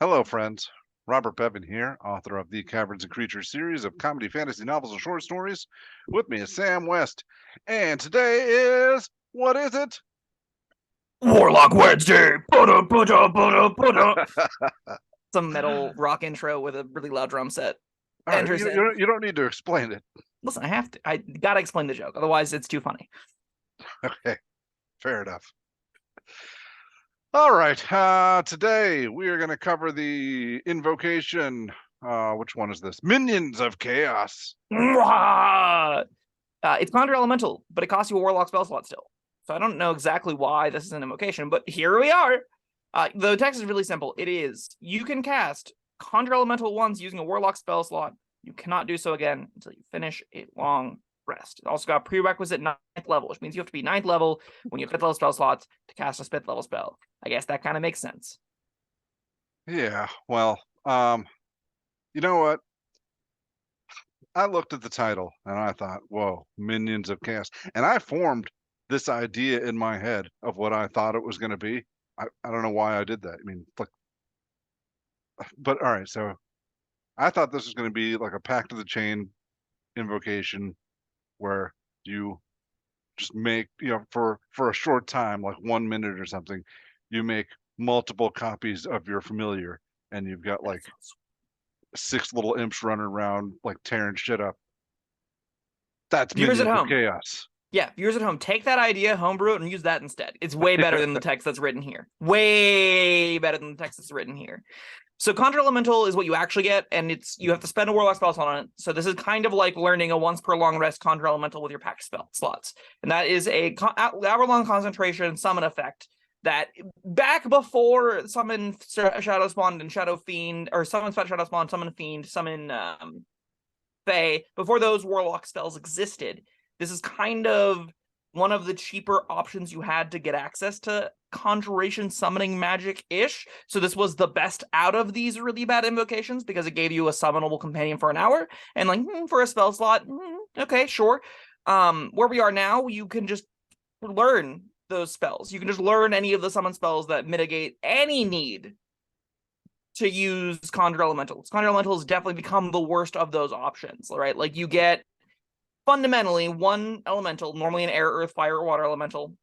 Hello, friends. Robert Bevan here, author of the Caverns Creatures series of comedy, fantasy novels, and short stories. With me is Sam West. And today is, what is it? Warlock Wednesday. Some metal rock intro with a really loud drum set. All right, you don't need to explain it. Listen, I have to. I gotta explain the joke, otherwise it's too funny. Okay, fair enough. All right, today we are going to cover the Invocation. Which one is this? Minions of Chaos. It's Conjure Elemental, but it costs you a Warlock spell slot still. So I don't know exactly why this is an Invocation, but here we are. The text is really simple. It is, you can cast Conjure Elemental once using a Warlock spell slot. You cannot do so again until you finish a long rest. It also got prerequisite 9th level, which means you have to be 9th level when you have 5th level spell slots to cast a 5th level spell. I guess that kind of makes sense. Yeah, well, you know what? I looked at the title and I thought, whoa, Minions of Chaos. And I formed this idea in my head of what I thought it was going to be. I don't know why I did that. I mean, like, but all right, so I thought this was going to be like a Pact of the Chain invocation where you just make, for a short time, like 1 minute or something, you make multiple copies of your familiar and you've got like 6 little imps running around like tearing shit up. That's viewers Minions at home. Of Chaos. Yeah, viewers at home, take that idea, homebrew it, and use that instead. It's way better than the text that's written here. Way better than the text that's written here. So Conjure Elemental is what you actually get, and you have to spend a Warlock spell slot on it. So this is kind of like learning a once per long rest Conjure Elemental with your packed spell slots. And that is a hour-long concentration summon effect that back before summon Shadow Spawn and Shadow Fiend, or summon Shadow Spawn, summon Fiend, summon Fae, before those Warlock spells existed, this is kind of one of the cheaper options you had to get access to conjuration summoning magic-ish. So this was the best out of these really bad invocations because it gave you a summonable companion for an hour. And like, for a spell slot, okay, sure. Where we are now, you can just learn those spells. You can just learn any of the summon spells that mitigate any need to use Conjure Elementals. Conjure Elementals definitely become the worst of those options, right? Like you get fundamentally one elemental, normally an air, earth, fire, or water elemental,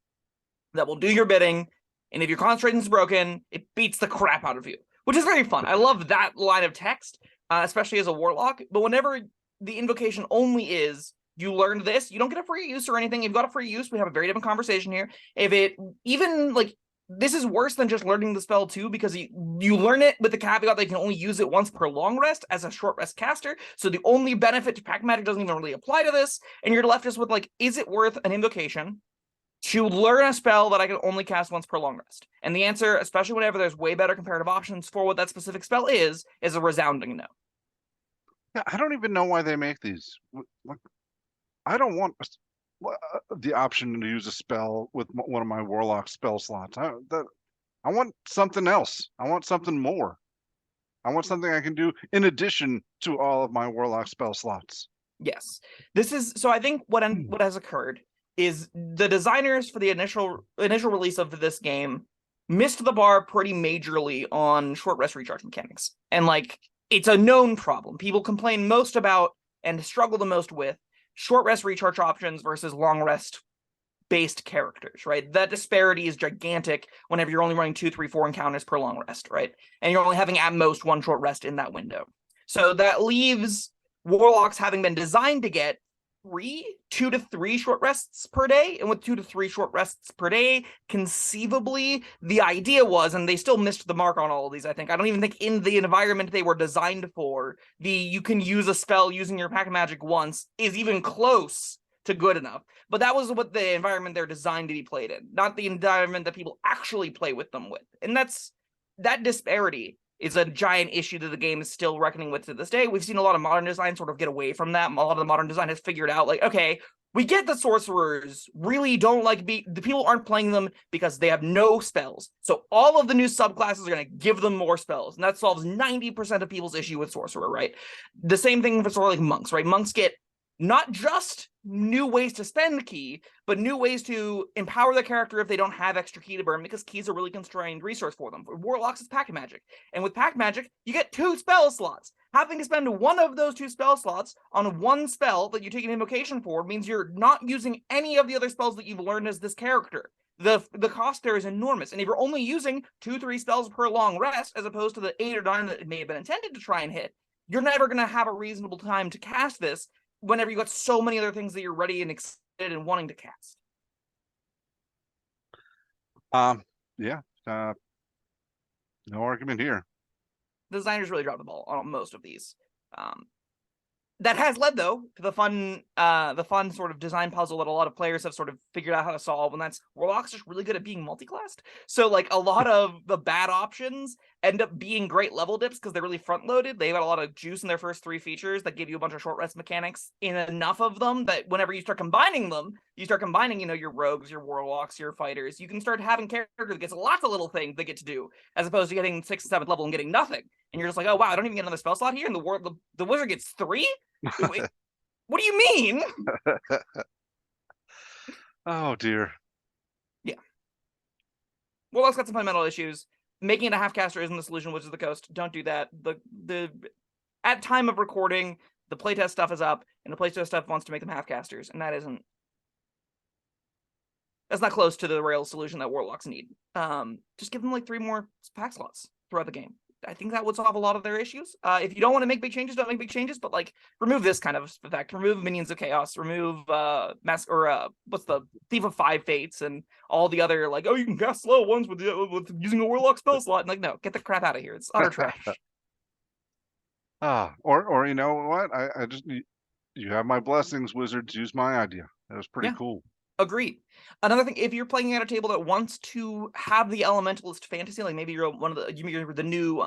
that will do your bidding, and if your concentration is broken, it beats the crap out of you, which is very fun. I love that line of text, especially as a warlock. But whenever the invocation only is, you learned this, you don't get a free use or anything. If you've got a free use, we have a very different conversation here. If it even, like, this is worse than just learning the spell too, because you learn it with the caveat that you can only use it once per long rest as a short rest caster. So the only benefit to pack magic doesn't even really apply to this. And you're left just with like, is it worth an invocation to learn a spell that I can only cast once per long rest? And the answer, especially whenever there's way better comparative options for what that specific spell is a resounding no. Yeah, I don't even know why they make these. I don't want the option to use a spell with one of my Warlock spell slots. I want something else. I want something more. I want something I can do in addition to all of my Warlock spell slots. Yes. This is, so I think what has occurred is the designers for the initial release of this game missed the bar pretty majorly on short rest recharge mechanics. And like, it's a known problem. People complain most about and struggle the most with short rest recharge options versus long rest based characters, right? That disparity is gigantic whenever you're only running 2, 3, 4 encounters per long rest, right? And you're only having at most 1 short rest in that window. So that leaves Warlocks having been designed to get 2 to 3 short rests per day. And with 2 to 3 short rests per day, conceivably, the idea was, and they still missed the mark on all of these, I think. I don't even think in the environment they were designed for, you can use a spell using your pack of magic once is even close to good enough. But that was what the environment they're designed to be played in, not the environment that people actually play with them with. And that disparity is a giant issue that the game is still reckoning with to this day. We've seen a lot of modern design sort of get away from that. A lot of the modern design has figured out, like, okay, we get the sorcerers really don't like the people aren't playing them because they have no spells. So all of the new subclasses are going to give them more spells. And that solves 90% of people's issue with sorcerer, right? The same thing for sort of like monks, right? Monks get not just new ways to spend ki, but new ways to empower the character if they don't have extra ki to burn, because ki is a really constrained resource for them. For warlocks, it's pack magic, and with pack magic, you get 2 spell slots. Having to spend one of those 2 spell slots on one spell that you take an invocation for means you're not using any of the other spells that you've learned as this character. The cost there is enormous, and if you're only using 2-3 spells per long rest, as opposed to the 8 or 9 that it may have been intended to try and hit, you're never going to have a reasonable time to cast this whenever you got so many other things that you're ready and excited and wanting to cast. Yeah. No argument here. The designers really dropped the ball on most of these. That has led, though, to the fun sort of design puzzle that a lot of players have sort of figured out how to solve, and that's Warlock's just really good at being multi-classed. So, like, a lot of the bad options end up being great level dips because they're really front-loaded. They've got a lot of juice in their first 3 features that give you a bunch of short rest mechanics in enough of them that whenever you start combining them, your rogues, your warlocks, your fighters, you can start having characters that gets lots of little things they get to do, as opposed to getting 6th and 7th level and getting nothing. And you're just like, oh, wow, I don't even get another spell slot here, and the wizard gets 3? Wait, what do you mean? Oh dear. Yeah. Warlock's got some fundamental issues. Making it a half caster isn't the solution, which is the coast. Don't do that. The at time of recording, the playtest stuff is up, and the playtest stuff wants to make them half casters, and that's not close to the rail solution that Warlocks need. Just give them like 3 more pack slots throughout the game. I think that would solve a lot of their issues. If you don't want to make big changes, don't make big changes, but like remove this kind of effect. Remove Minions of Chaos. Remove what's the Thief of 5 Fates and all the other like, oh, you can cast slow ones with using a Warlock spell slot. And like, no, get the crap out of here. It's utter trash. Or you know what? I just you have my blessings, wizards. Use my idea. That was pretty cool. Agreed. Another thing, if you're playing at a table that wants to have the elementalist fantasy, like maybe you're you're the new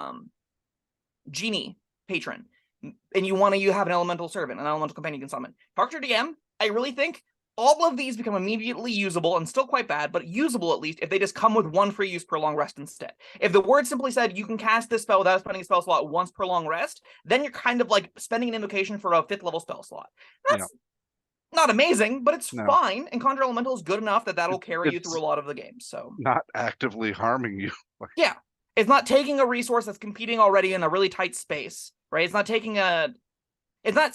genie patron, and you have an elemental servant, an elemental companion you can summon. Talk to your DM. I really think all of these become immediately usable and still quite bad, but usable at least if they just come with 1 free use per long rest instead. If the word simply said you can cast this spell without spending a spell slot once per long rest, then you're kind of like spending an invocation for a 5th level spell slot. That's not amazing, but it's fine, and Conjure Elemental is good enough that that'll carry you through a lot of the games. So not actively harming you. Yeah, it's not taking a resource that's competing already in a really tight space, right? It's not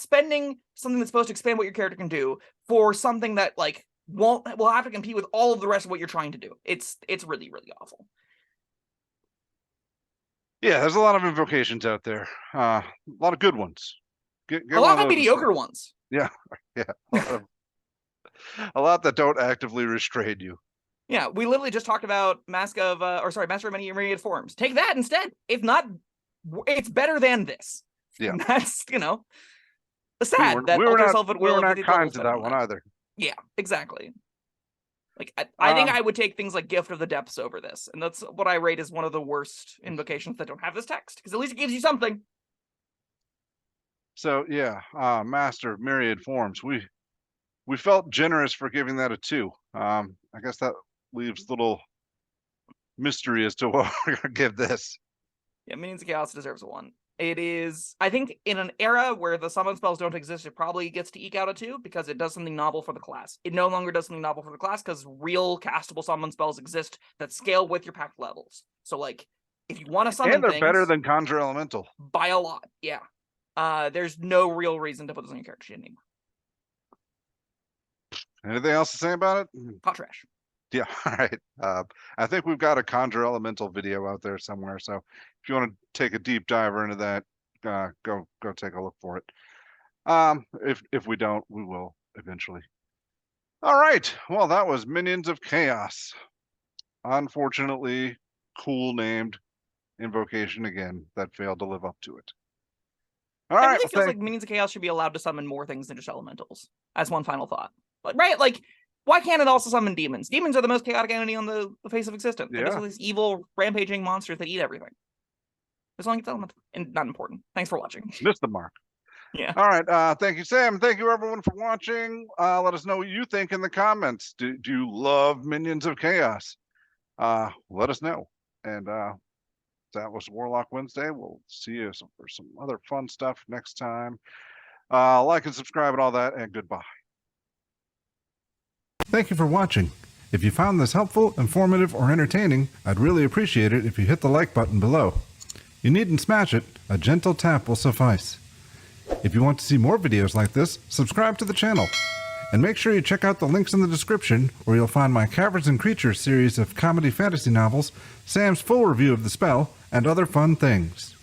spending something that's supposed to expand what your character can do for something that like will have to compete with all of the rest of what you're trying to do. It's really, really awful. Yeah, there's a lot of invocations out there. A lot of good ones. A lot of mediocre ones. Yeah. A lot that don't actively restrain you. Yeah, we literally just talked about Master of Many Myriad Forms. Take that instead. If not, it's better than this. Yeah, and that's sad we were not kind to that one either. Yeah, exactly. Like I think I would take things like Gift of the Depths over this, and that's what I rate as one of the worst invocations that don't have this text, because at least it gives you something. So yeah, Master of Myriad Forms. We felt generous for giving that a 2. I guess that leaves little mystery as to what we're gonna give this. Yeah, Minions of Chaos deserves a 1. It is, I think, in an era where the summon spells don't exist, it probably gets to eke out a 2 because it does something novel for the class. It no longer does something novel for the class because real castable summon spells exist that scale with your pact levels. So, like, if you want to summon and they're better than Conjure Elemental by a lot. Yeah, there's no real reason to put this on your character sheet anymore. Anything else to say about it? Hot trash. Yeah, all right. I think we've got a Conjure Elemental video out there somewhere. So if you want to take a deep diver into that, go take a look for it. If we don't, we will eventually. All right. Well, that was Minions of Chaos. Unfortunately, cool named invocation again that failed to live up to it. All right. It really feels like Minions of Chaos should be allowed to summon more things than just elementals. As one final thought, right? Like, why can't it also summon demons? Demons are the most chaotic entity on the face of existence. Yeah. Like, these evil, rampaging monsters that eat everything. As long as it's elemental and not important. Thanks for watching. Missed the mark. Yeah. All right. Thank you, Sam. Thank you, everyone, for watching. Let us know what you think in the comments. Do you love Minions of Chaos? Let us know. And that was Warlock Wednesday. We'll see you for some other fun stuff next time. Like and subscribe and all that, and goodbye. Thank you for watching. If you found this helpful, informative, or entertaining, I'd really appreciate it if you hit the like button below. You needn't smash it, a gentle tap will suffice. If you want to see more videos like this, subscribe to the channel. And make sure you check out the links in the description, where you'll find my Caverns and Creatures series of comedy fantasy novels, Sam's full review of the spell, and other fun things.